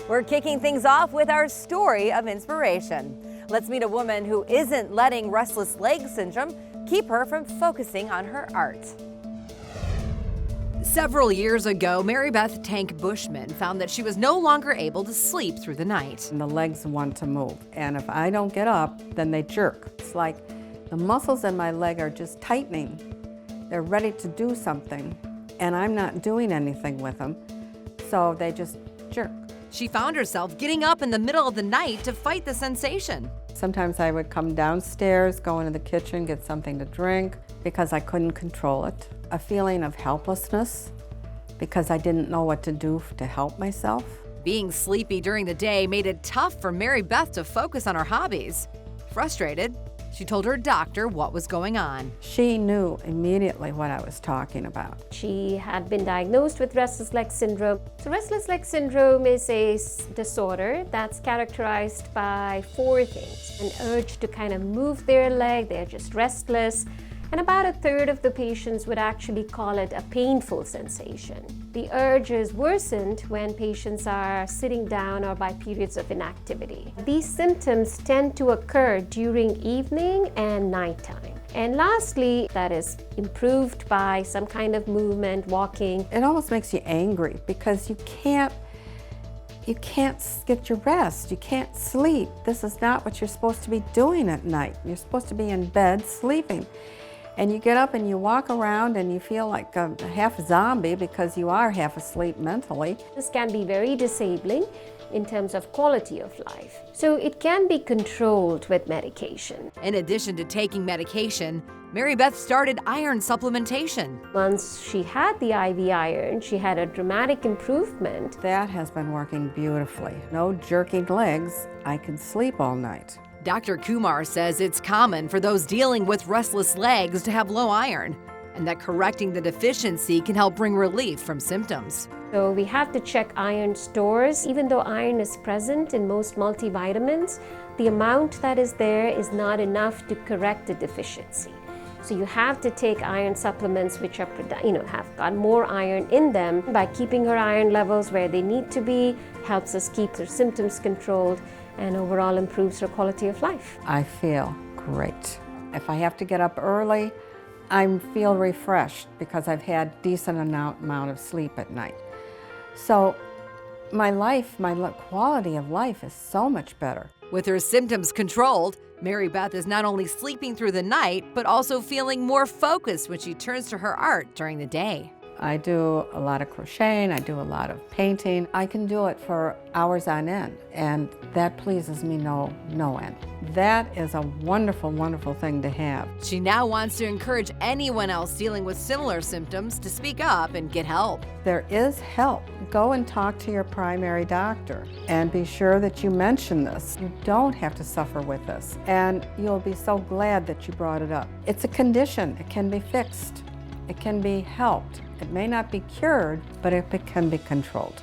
We're kicking things off with our story of inspiration. Let's meet a woman who isn't letting restless leg syndrome keep her from focusing on her art. Several years ago, Mary Beth Tank Bushman found that she was no longer able to sleep through the night. And the legs want to move, and if I don't get up, then they jerk. It's like the muscles in my leg are just tightening. They're ready to do something, and I'm not doing anything with them, so they just jerk. She found herself getting up in the middle of the night to fight the sensation. Sometimes I would come downstairs, go into the kitchen, get something to drink because I couldn't control it. A feeling of helplessness because I didn't know what to do to help myself. Being sleepy during the day made it tough for Mary Beth to focus on her hobbies. Frustrated, she told her doctor what was going on. She knew immediately what I was talking about. She had been diagnosed with restless leg syndrome. So restless leg syndrome is a disorder that's characterized by four things. An urge to kind of move their leg, they're just restless. And about a third of the patients would actually call it a painful sensation. The urge is worsened when patients are sitting down or by periods of inactivity. These symptoms tend to occur during evening and nighttime. And lastly, that is improved by some kind of movement, walking. It almost makes you angry because you can't get your rest. You can't sleep. This is not what you're supposed to be doing at night. You're supposed to be in bed sleeping. And you get up and you walk around and you feel like a half zombie because you are half asleep mentally. This can be very disabling in terms of quality of life. So it can be controlled with medication. In addition to taking medication, Mary Beth started iron supplementation. Once she had the IV iron, she had a dramatic improvement. That has been working beautifully. No jerking legs. I can sleep all night. Dr. Kumar says it's common for those dealing with restless legs to have low iron, and that correcting the deficiency can help bring relief from symptoms. So we have to check iron stores. Even though iron is present in most multivitamins, the amount that is there is not enough to correct the deficiency. So you have to take iron supplements which are, have got more iron in them. By keeping her iron levels where they need to be, helps us keep her symptoms controlled and overall improves her quality of life. I feel great. If I have to get up early, I feel refreshed because I've had decent amount of sleep at night. So my quality of life is so much better. With her symptoms controlled, Mary Beth is not only sleeping through the night, but also feeling more focused when she turns to her art during the day. I do a lot of crocheting, I do a lot of painting. I can do it for hours on end, and that pleases me no end. That is a wonderful, wonderful thing to have. She now wants to encourage anyone else dealing with similar symptoms to speak up and get help. There is help. Go and talk to your primary doctor and be sure that you mention this. You don't have to suffer with this, and you'll be so glad that you brought it up. It's a condition. It can be fixed. It can be helped. It may not be cured, but it can be controlled.